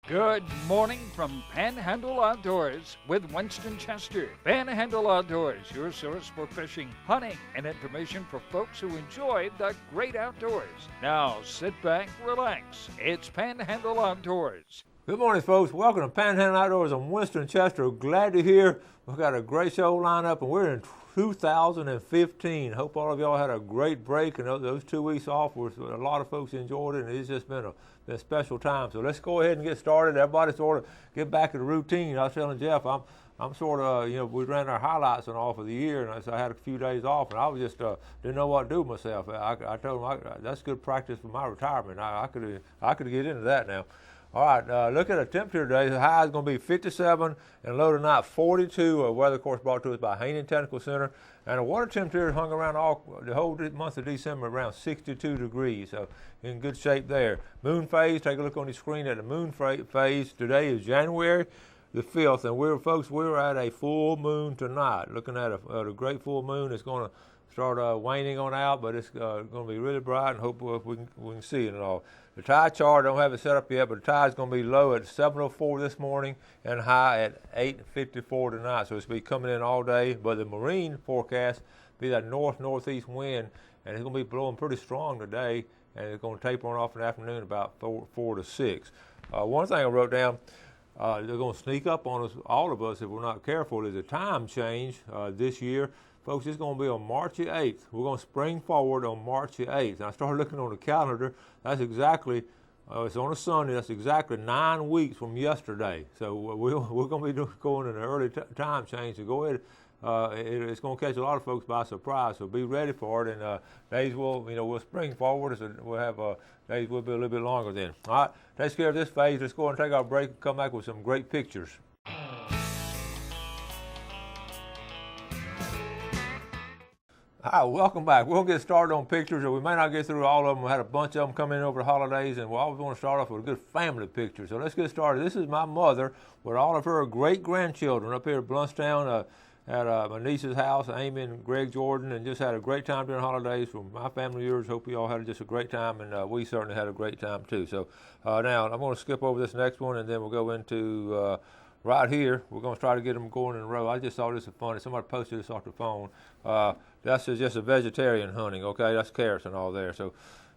Good morning from Panhandle Outdoors with Winston Chester. Panhandle Outdoors, your source for fishing, hunting, and information for folks who enjoy the great outdoors. Now sit back, relax. It's Panhandle Outdoors. Good morning, folks. Welcome to Panhandle Outdoors. I'm Winston Chester. Glad to hear. We've got a great show lined up, and we're in 2015. Hope all of y'all had a great break, and those 2 weeks off were a lot of folks enjoyed it, and it's just been a special time. So let's go ahead and get started. Everybody sort of get back to the routine. I was telling Jeff, I'm sort of, we ran our highlights and all for the year, and so I had a few days off, and I was just didn't know what to do with myself. I told him that's good practice for my retirement. I could get into that now. All right, look at the temperature today. The high is going to be 57 and low tonight 42. Weather, of course, brought to us by Haney Technical Center. And the water temperature hung around the whole month of December around 62 degrees. So in good shape there. Moon phase, take a look on the screen at the moon phase. Today is January the 5th, and we're at a full moon tonight. Looking at a great full moon. It's going to start waning on out, but it's going to be really bright, and hope we can see it and all. The tide chart, I don't have it set up yet, but the tide's going to be low at 7:04 this morning and high at 8:54 tonight. So it's going to be coming in all day. But the marine forecast be that northeast wind, and it's going to be blowing pretty strong today, and it's going to taper on off in the afternoon about 4 to 6. One thing I wrote down, they're going to sneak up on us, all of us, if we're not careful, is a time change this year. Folks, it's going to be on March the 8th. We're going to spring forward on March the 8th. And I started looking on the calendar. That's exactly, it's on a Sunday. That's exactly 9 weeks from yesterday. So we're going to be going in an early time change. So go ahead. It's going to catch a lot of folks by surprise. So be ready for it. And days we'll spring forward. So we'll have days will be a little bit longer then. All right, takes care of this phase. Let's go ahead and take our break and come back with some great pictures. All right, welcome back. We'll get started on pictures, or we may not get through all of them. We had a bunch of them come in over the holidays, and we always want to start off with a good family picture. So let's get started. This is my mother with all of her great-grandchildren up here at Bluntstown at my niece's house, Amy and Greg Jordan, and just had a great time during the holidays. From my family, yours, hope you all had just a great time, and we certainly had a great time too. So now I'm going to skip over this next one, and then we'll go into right here. We're going to try to get them going in a row. I just thought this was funny. Somebody posted this off the phone. That's just a vegetarian hunting, okay? That's carrots and all there. So,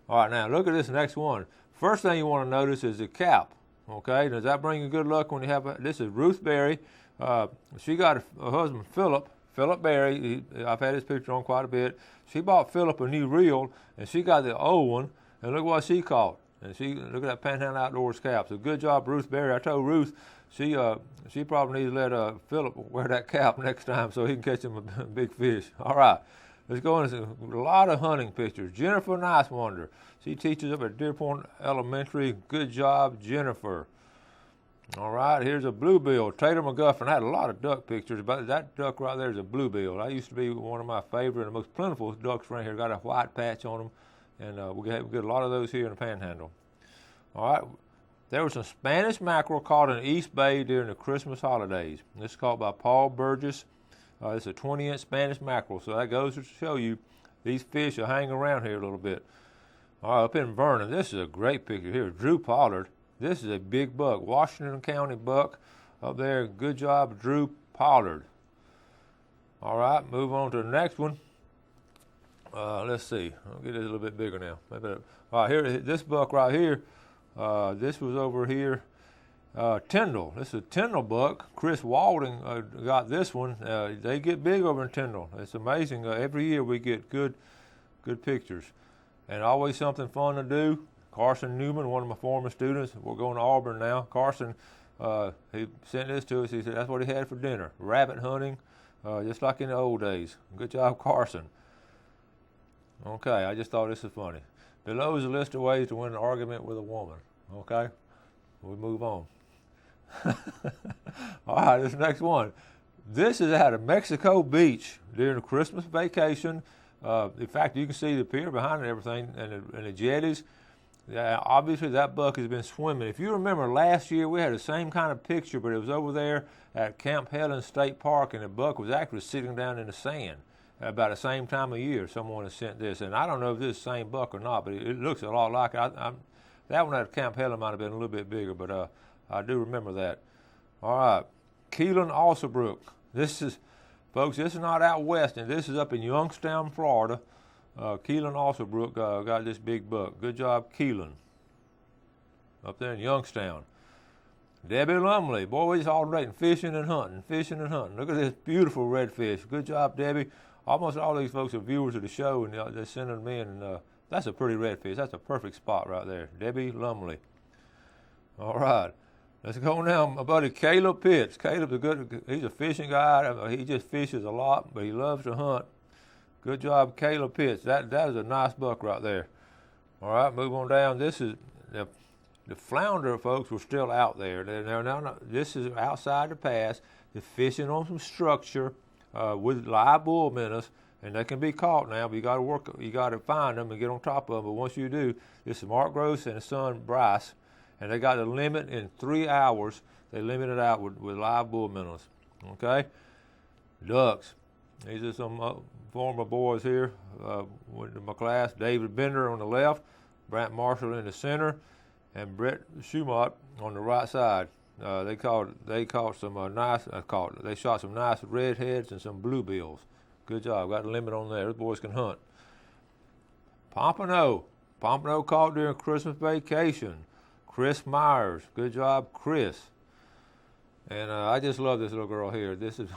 all right, now look at this next one. First thing you want to notice is the cap, okay? Does that bring you good luck when you have this is Ruth Berry. She got a husband, Philip Berry. I've had his picture on quite a bit. She bought Philip a new reel, and she got the old one, and look what she caught. And look at that Panhandle Outdoors cap. So good job, Ruth Berry. I told Ruth she probably needs to let Philip wear that cap next time so he can catch him a big fish. All right, let's go into a lot of hunting pictures. Jennifer Nicewander. She teaches up at Deer Point Elementary. Good job, Jennifer. All right, here's a bluebill. Taylor McGuffin. I had a lot of duck pictures, but that duck right there is a bluebill. That used to be one of my favorite and most plentiful ducks around here. Got a white patch on them. And we get a lot of those here in the Panhandle. All right, there was some Spanish mackerel caught in East Bay during the Christmas holidays. This is caught by Paul Burgess. It's a 20-inch Spanish mackerel, so that goes to show you these fish will hang around here a little bit. All right, up in Vernon, this is a great picture here. Drew Pollard. This is a big buck, Washington County buck up there. Good job, Drew Pollard. All right, move on to the next one. Let's see. I'll get it a little bit bigger now. All right, here, this buck right here. This was over here. Tyndall. This is a Tyndall buck. Chris Walding got this one. They get big over in Tyndall. It's amazing. Every year we get good pictures, and always something fun to do. Carson Newman, one of my former students. We're going to Auburn now. Carson, he sent this to us. He said that's what he had for dinner. Rabbit hunting, just like in the old days. Good job, Carson. Okay, I just thought this was funny. Below is a list of ways to win an argument with a woman. Okay, we move on. All right, this next one. This is at a Mexico Beach during the Christmas vacation. In fact, you can see the pier behind it and everything, and the jetties. Obviously, that buck has been swimming. If you remember last year, we had the same kind of picture, but it was over there at Camp Helen State Park, and the buck was actually sitting down in the sand. About the same time of year, someone has sent this, and I don't know if this is the same buck or not, but it looks a lot like it. That one at Camp Helen might have been a little bit bigger, but I do remember that. All right, Keelan Alsabrook. This is, folks, this is not out west, and this is up in Youngstown, Florida. Keelan Alsabrook got this big buck. Good job, Keelan. Up there in Youngstown. Debbie Lumley. Boy, we're just alternating fishing and hunting, fishing and hunting. Look at this beautiful redfish. Good job, Debbie. Almost all these folks are viewers of the show, and they're sending them in. And that's a pretty redfish. That's a perfect spot right there. Debbie Lumley. All right. Let's go now. My buddy Caleb Pitts. Caleb's he's a fishing guy. He just fishes a lot, but he loves to hunt. Good job, Caleb Pitts. That is a nice buck right there. All right, move on down. This is the flounder, folks, were still out there. This is outside the pass. They're fishing on some structure with live bull minnows, and they can be caught now. But you got to find them and get on top of them. But once you do, this is Mark Gross and his son Bryce, and they got a limit in 3 hours. They limit it out with live bull minnows. Okay, ducks. These are some former boys here. Went to my class. David Bender on the left, Brant Marshall in the center, and Brett Schumott on the right side. They shot some nice redheads and some bluebills. Good job. Got a limit on there. Those boys can hunt. Pompano caught during Christmas vacation. Chris Myers. Good job, Chris. And I just love this little girl here. This is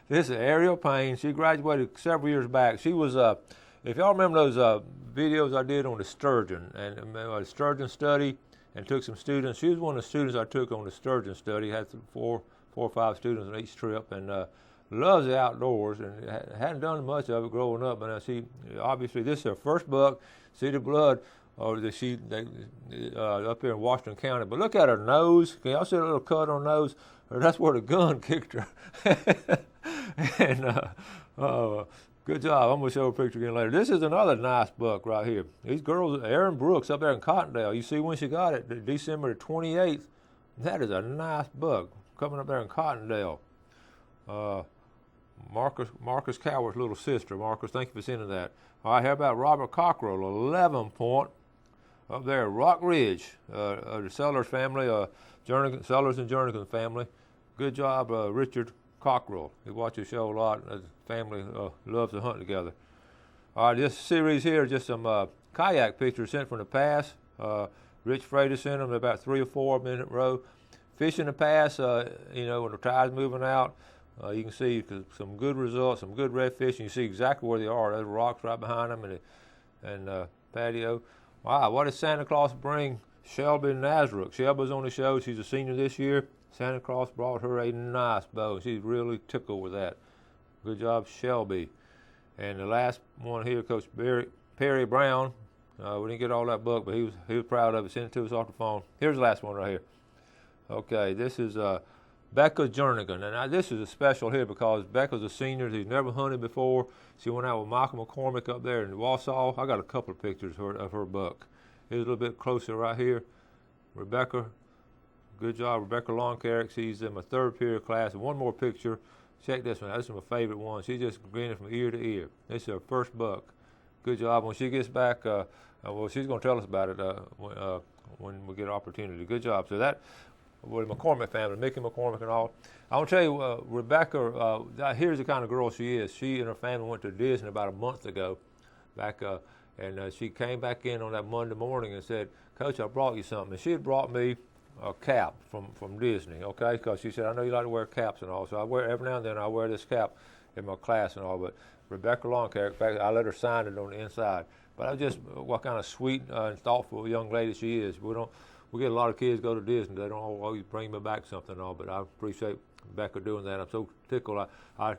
this is Ariel Payne. She graduated several years back. She was if y'all remember those videos I did on the sturgeon and sturgeon study, and took some students. She was one of the students I took on the sturgeon study. Had four or five students on each trip, and loves the outdoors, and hadn't done much of it growing up. But she obviously this is her first buck. See the blood. Up here in Washington County. But look at her nose. Can y'all see a little cut on her nose? That's where the gun kicked her. And good job. I'm going to show a picture again later. This is another nice buck right here. These girls, Erin Brooks up there in Cottondale. You see when she got it, December the 28th. That is a nice buck coming up there in Cottondale. Marcus Cower's little sister. Marcus, thank you for sending that. All right, how about Robert Cockrell, 11 point. Up there at Rock Ridge, the Sellers family, Sellers and Jernigan family. Good job, Richard Cockrell. He watches the show a lot. The family loves to hunt together. All right, this series here is just some kayak pictures sent from the pass. Rich Frater sent them about 3 or 4 minute row. Fishing the pass, when the tide's moving out, you can see some good results, some good redfish, and you see exactly where they are. There's rocks right behind them and patio. Wow, what did Santa Claus bring Shelby Nazaruk? Shelby's on the show. She's a senior this year. Santa Claus brought her a nice bow. She's really tickled with that. Good job, Shelby. And the last one here, Coach Perry Brown. We didn't get all that buck, but he was proud of it. Sent it to us off the phone. Here's the last one right here. Okay, this is Becca Jernigan. And this is a special here because Becca's a senior. She's never hunted before. She went out with Michael McCormick up there in Wausau. I got a couple of pictures of her buck. Here's a little bit closer right here. Rebecca, good job. Rebecca Longcarrick. She's in my 3rd period class. And one more picture. Check this one. This is my favorite one. She's just grinning from ear to ear. This is her first buck. Good job. When she gets back, she's going to tell us about it when we get an opportunity. Good job. So that, with the McCormick family, Mickey McCormick and all. I want to tell you, Rebecca, here's the kind of girl she is. She and her family went to Disney about a month ago, and she came back in on that Monday morning and said, Coach, I brought you something. And she had brought me a cap from Disney, okay? Because she said, I know you like to wear caps and all, so every now and then I wear this cap in my class and all, but Rebecca Longcarrick, in fact, I let her sign it on the inside. But I just, what kind of sweet and thoughtful young lady she is. We get a lot of kids go to Disney. They don't always bring me back something and all, but I appreciate Becca doing that. I'm so tickled. I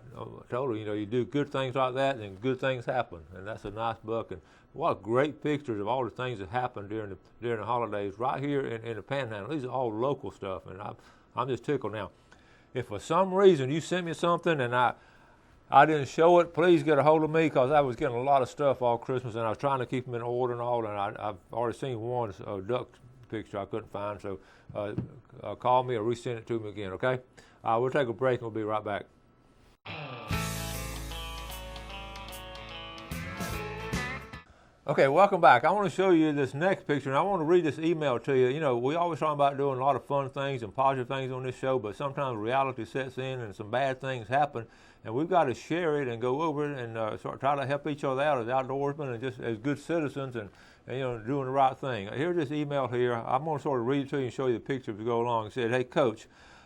told her, you do good things like that, and good things happen, and that's a nice buck. And what great pictures of all the things that happened during the holidays right here in the Panhandle. These are all local stuff, and I'm just tickled. Now, if for some reason you sent me something and I didn't show it, please get a hold of me because I was getting a lot of stuff all Christmas, and I was trying to keep them in order and all, and I've already seen one duck picture I couldn't find, so call me or resend it to me again, okay? We'll take a break and we'll be right back. Okay, welcome back. I want to show you this next picture, and I want to read this email to you. You know, we always talk about doing a lot of fun things and positive things on this show, but sometimes reality sets in and some bad things happen, and we've got to share it and go over it and try to help each other out as outdoorsmen and just as good citizens and you know, doing the right thing. Here's this email here. I'm going to sort of read it to you and show you the picture as we go along. It said, "Hey, Coach,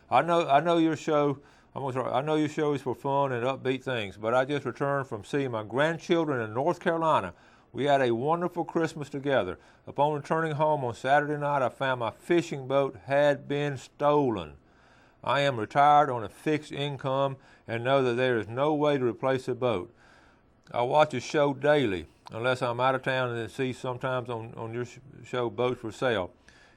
I know your show. I know your show is for fun and upbeat things, but I just returned from seeing my grandchildren in North Carolina. We had a wonderful Christmas together. Upon returning home on Saturday night, I found my fishing boat had been stolen. I am retired on a fixed income and know that there is no way to replace the boat. I watch a show daily, unless I'm out of town and see sometimes on your show boats for sale.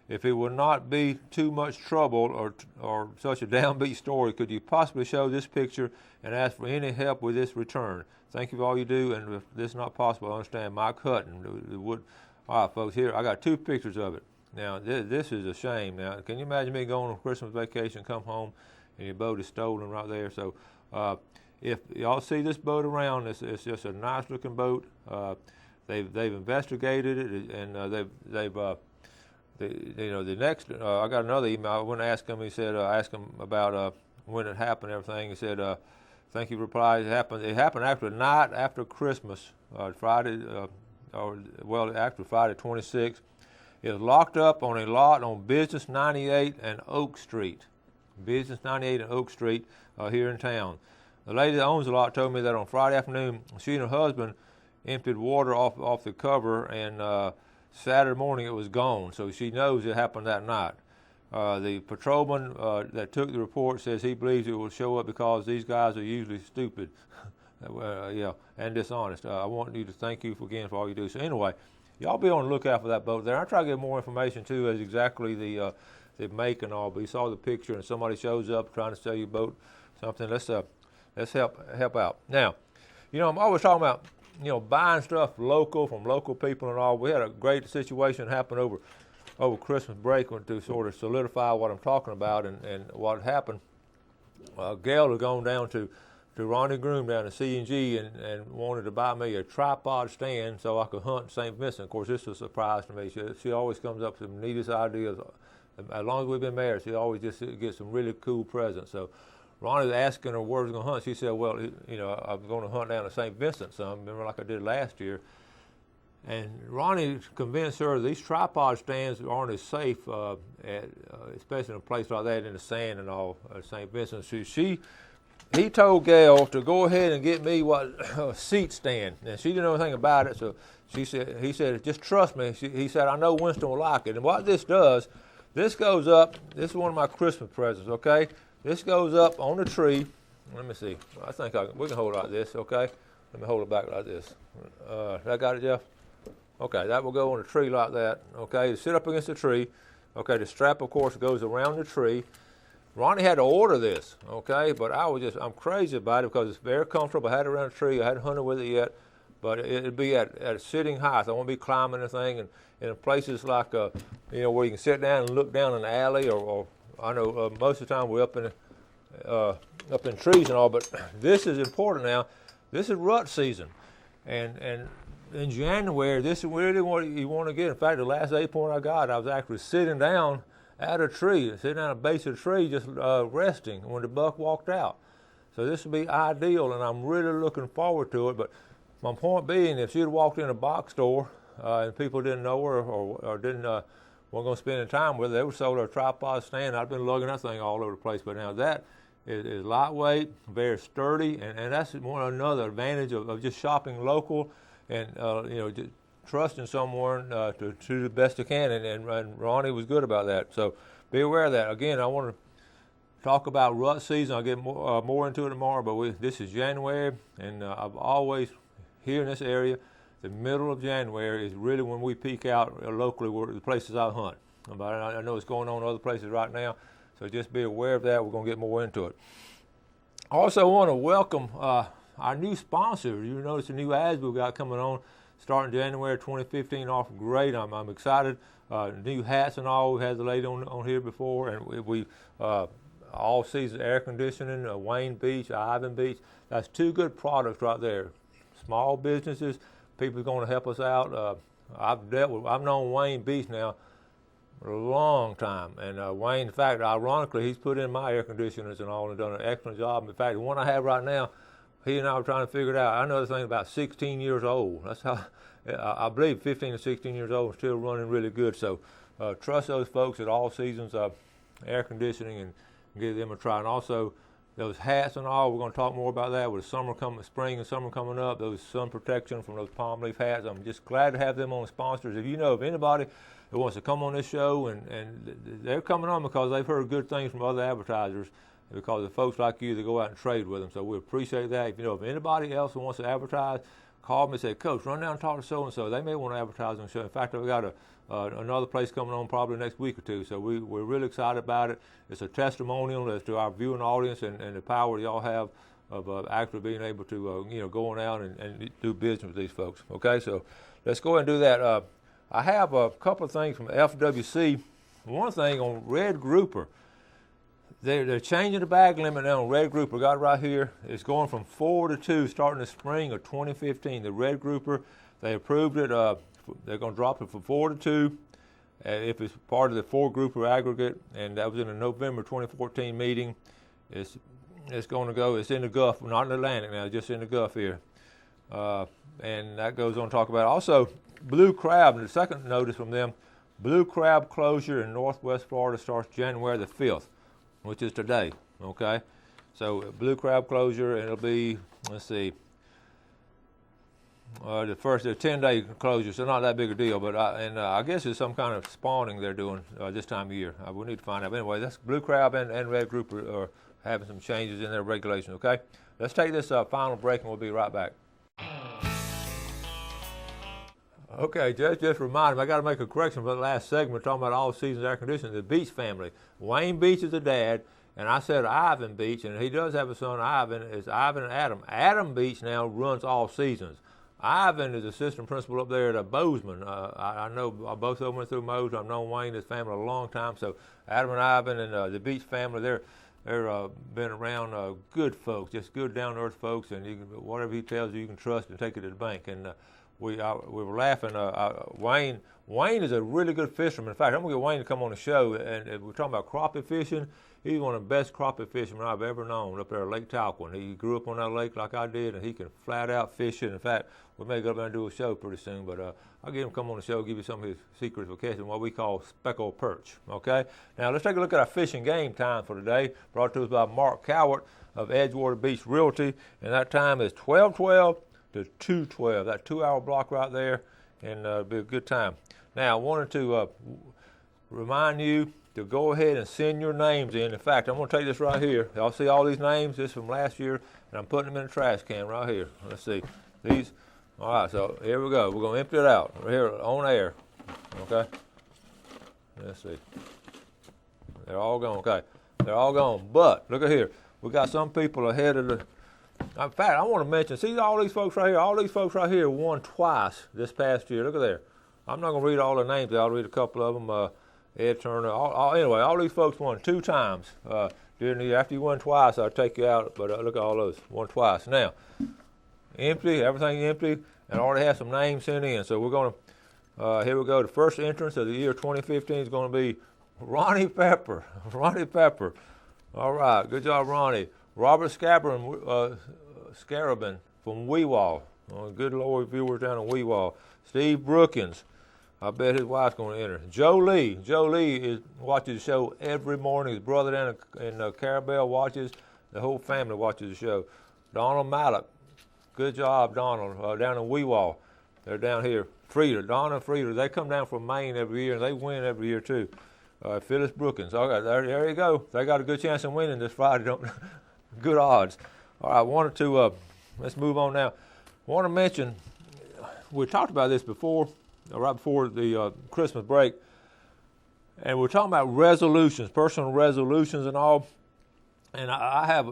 If it would not be too much trouble or such a downbeat story, could you possibly show this picture and ask for any help with this return? Thank you for all you do, and if this is not possible, I understand. Mike Hutton." All right, folks, here, I got two pictures of it. Now, this is a shame. Now, can you imagine me going on Christmas vacation, come home, and your boat is stolen right there? So, if y'all see this boat around, it's just a nice-looking boat. They've investigated it, and the next, I got another email. I went to ask him. He said, ask him about when it happened and everything. He said, "Thank you for replying. It happened after the night after Christmas, Friday, after Friday 26th. It was locked up on a lot on Business 98 and Oak Street. Business 98 and Oak Street here in town. The lady that owns the lot told me that on Friday afternoon, she and her husband emptied water off the cover, and Saturday morning it was gone. So she knows it happened that night. The patrolman that took the report says he believes it will show up because these guys are usually stupid, and dishonest. I want you to thank you again for all you do." So anyway, y'all be on the lookout for that boat there. I try to get more information too as exactly the make and all. But you saw the picture, and somebody shows up trying to sell you a boat, something. Let's help out. Now, you know, I'm always talking about, you know, buying stuff local from local people and all. We had a great situation happen over Christmas break to sort of solidify what I'm talking about and what happened. Gail had gone down to Ronnie Groom down to C&G and wanted to buy me a tripod stand so I could hunt St. Vincent. Of course, this was a surprise to me. She always comes up with the neatest ideas. As long as we've been married, she always just gets some really cool presents. So Ronnie was asking her where she was going to hunt. She said, "Well, you know, I'm going to hunt down to St. Vincent some, remember, like I did last year." And Ronnie convinced her these tripod stands aren't as safe, especially in a place like that in the sand and all, St. Vincent. He told Gail to go ahead and get me a seat stand. And she didn't know anything about it, so he said, "Just trust me." He said, "I know Winston will like it." And what this does, this goes up. This is one of my Christmas presents, okay? This goes up on the tree. Let me see. I think we can hold it like this, okay? Let me hold it back like this. I got it, Jeff? Okay, that will go on a tree like that. Okay, to sit up against the tree. Okay, the strap, of course, goes around the tree. Ronnie had to order this, okay, but I'm crazy about it because it's very comfortable. I had it around the tree. I hadn't hunted with it yet, but it'd be at a sitting height. I won't be climbing anything, and in places like, where you can sit down and look down an alley, or I know most of the time we're up in trees and all, but this is important now. This is rut season, and in January, this is really what you want to get. In fact, the last 8 point I got, I was actually sitting down at a tree, sitting on the base of the tree, just resting when the buck walked out. So this would be ideal, and I'm really looking forward to it. But my point being, if she'd walked in a box store and people didn't know her or weren't going to spend any time with her, they would have sold her a tripod stand. I'd been lugging that thing all over the place. But now that is lightweight, very sturdy, and that's another advantage of just shopping local. And just trusting someone to do the best they can, and Ronnie was good about that. So be aware of that. Again, I want to talk about rut season. I'll get more into it tomorrow, but this is January, and I've always, here in this area, the middle of January is really when we peak out locally, where the places I hunt. But I know it's going on in other places right now, so just be aware of that. We're going to get more into it. I also want to welcome our new sponsor. You notice the new ads we've got coming on starting January 2015 off great. I'm excited. New hats and all. We had the lady on here before, and we all season air conditioning, Wayne Beach, Ivan Beach. That's two good products right there. Small businesses people are going to help us out. I've known Wayne Beach now for a long time, and Wayne, in fact, ironically, he's put in my air conditioners and all and done an excellent job. In fact, the one I have right now, he and I were trying to figure it out. I know this thing about 16 years old. That's how, I believe 15 to 16 years old, and still running really good. So trust those folks at All Seasons Air Conditioning and give them a try. And also those hats and all, we're going to talk more about that with spring and summer coming up, those sun protection from those palm leaf hats. I'm just glad to have them on sponsors. If you know of anybody who wants to come on this show, and they're coming on because they've heard good things from other advertisers, because of folks like you that go out and trade with them. So we appreciate that. If you know of anybody else who wants to advertise, call me and say, Coach, run down and talk to so-and-so. They may want to advertise on the show. In fact, I've got another place coming on probably next week or two. So we're really excited about it. It's a testimonial as to our viewing audience and the power y'all have of actually being able to, going out and do business with these folks. Okay, so let's go ahead and do that. I have a couple of things from FWC. One thing on red grouper. They're changing the bag limit now on red grouper. Got it right here. It's going from 4 to 2 starting the spring of 2015. The red grouper, they approved it. They're going to drop it from 4 to 2 if it's part of the 4 grouper aggregate, and that was in a November 2014 meeting. It's going to go. It's in the Gulf, not in the Atlantic now, just in the Gulf here. And that goes on to talk about also blue crab. And the second notice from them, blue crab closure in Northwest Florida starts January the 5th. Which is today, okay? So blue crab closure, and it'll be, let's see, the 10-day closure, so not that big a deal, but I guess it's some kind of spawning they're doing this time of year. We need to find out. But anyway, that's blue crab and red grouper are having some changes in their regulations, okay? Let's take this final break, and we'll be right back. Okay, just reminded me, I got to make a correction for the last segment talking about All Seasons Air Conditioning, the Beach family. Wayne Beach is the dad, and I said Ivan Beach, and he does have a son, Ivan. It's Ivan and Adam. Adam Beach now runs All Seasons. Ivan is assistant principal up there at Bozeman. I know both of them went through Moses. I've known Wayne and his family a long time, so Adam and Ivan and the Beach family, they're been around good folks, just good down-to-earth folks, and whatever he tells you, you can trust and take it to the bank. And we were laughing. Wayne is a really good fisherman. In fact, I'm going to get Wayne to come on the show, and we're talking about crappie fishing. He's one of the best crappie fishermen I've ever known up there at Lake Talquin. He grew up on that lake like I did, and he can flat out fish it. In fact, we may go up there and do a show pretty soon, but I'll get him to come on the show, give you some of his secrets for catching what we call speckled perch, okay? Now, let's take a look at our fishing game time for today, brought to us by Mark Cowart of Edgewater Beach Realty, and that time is 12:12 to 2:12, that 2-hour block right there, and it'll be a good time. Now, I wanted to remind you to go ahead and send your names in. In fact, I'm going to take this right here. Y'all see all these names? This is from last year, and I'm putting them in a trash can right here. Let's see. These. All right, so here we go. We're going to empty it out right here on air. Okay? Let's see. They're all gone. Okay. They're all gone. But, look at here. We got some people ahead of the... In fact, I want to mention, see all these folks right here? All these folks right here won twice this past year. Look at there. I'm not going to read all their names. I'll read a couple of them. Ed Turner. Anyway, all these folks won 2 times during the year. After you won twice, I'll take you out. But look at all those. Won twice. Now, empty. Everything empty. And already have some names sent in. So we're going to, here we go. The first entrance of the year 2015 is going to be Ronnie Pepper. Ronnie Pepper. All right. Good job, Ronnie. Robert Scarabin from Weewall. Good Lord viewers down in Weewall. Steve Brookins. I bet his wife's going to enter. Joe Lee. Joe Lee watches the show every morning. His brother down in Carabel watches. The whole family watches the show. Donald Mallett. Good job, Donald. Down in Weewall. They're down here. Frieda. Donna and Frieda. They come down from Maine every year, and they win every year, too. Phyllis Brookins. Okay, there you go. They got a good chance of winning this Friday, don't they? Good odds. All right, I wanted to, let's move on now. I want to mention, we talked about this before, right before the Christmas break, and we're talking about resolutions, personal resolutions and all. And I have,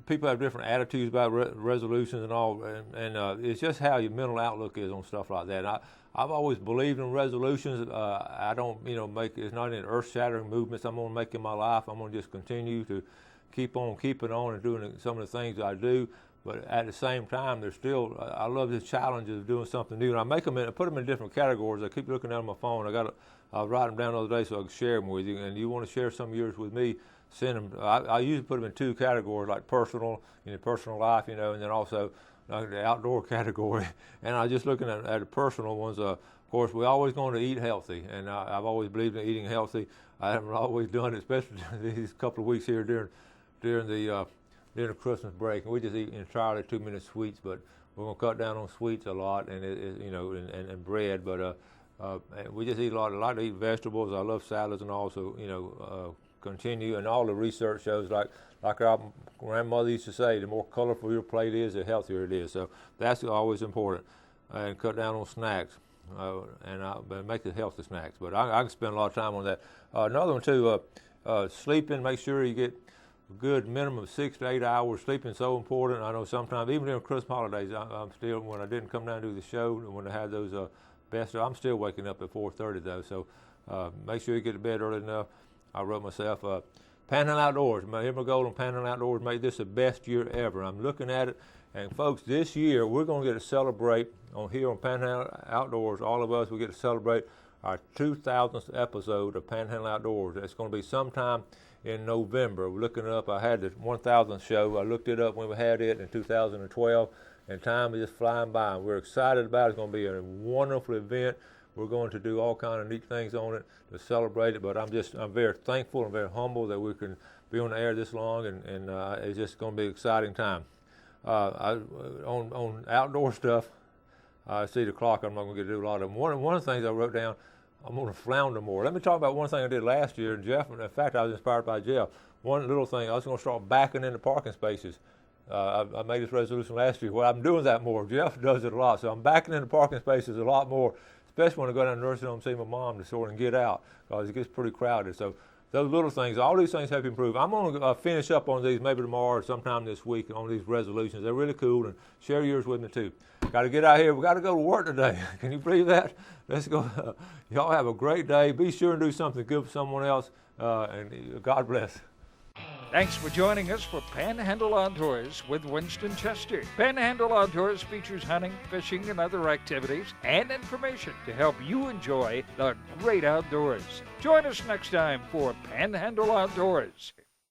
people have different attitudes about resolutions and all, and it's just how your mental outlook is on stuff like that. And I've always believed in resolutions. I don't, it's not any earth-shattering movements I'm going to make in my life. I'm going to just continue to keep on keeping on and doing some of the things I do. But at the same time, they're still, I love the challenges of doing something new. And I make them I put them in different categories. I keep looking at my phone. I'll write them down the other day so I can share them with you. And you want to share some of yours with me, send them. I usually put them in two categories, like personal, personal life, and then also the outdoor category. And I'm just looking at the personal ones. Of course, we're always going to eat healthy, and I've always believed in eating healthy. I haven't always done it, especially these couple of weeks here during the Christmas break. And we just eat entirely 2-minute sweets, but we're going to cut down on sweets a lot, and and bread. But we just eat a lot. I like to eat vegetables. I love salads, and also continue. And all the research shows, like our grandmother used to say, the more colorful your plate is, the healthier it is. So that's always important. And cut down on snacks, and make it healthy snacks. But I can spend a lot of time on that. Another one too, sleeping. Make sure you get a good minimum of 6 to 8 hours. Sleeping is so important. I know sometimes, even during Christmas holidays, I'm still, when I didn't come down to do the show, when I had those I'm still waking up at 4:30 though. So make sure you get to bed early enough. I wrote myself Panhandle Outdoors. Here's my goal on Panhandle Outdoors: make this the best year ever. I'm looking at it, and folks, this year we're going to get to celebrate here on Panhandle Outdoors. All of us, we get to celebrate our 2000th episode of Panhandle Outdoors. It's going to be sometime in November. We're looking it up. I had the 1000th show. I looked it up when we had it in 2012, and time is just flying by. We're excited about it. It's going to be a wonderful event. We're going to do all kind of neat things on it to celebrate it, but I'm very thankful and very humble that we can be on the air this long, and it's just going to be an exciting time. On outdoor stuff, I see the clock. I'm not going to get to do a lot of them. One of the things I wrote down, I'm going to flounder more. Let me talk about one thing I did last year. And Jeff, in fact, I was inspired by Jeff. One little thing, I was going to start backing into parking spaces. I made this resolution last year. Well, I'm doing that more. Jeff does it a lot. So I'm backing into parking spaces a lot more, especially when I go down to the nursing home and see my mom to sort and get out, because it gets pretty crowded. So those little things, all these things help you improve. I'm going to finish up on these maybe tomorrow or sometime this week on these resolutions. They're really cool, and share yours with me too. Got to get out here. We got to go to work today. Can you believe that? Let's go. Y'all have a great day. Be sure and do something good for someone else, and God bless. Thanks for joining us for Panhandle Outdoors with Winston Chester. Panhandle Outdoors features hunting, fishing, and other activities and information to help you enjoy the great outdoors. Join us next time for Panhandle Outdoors.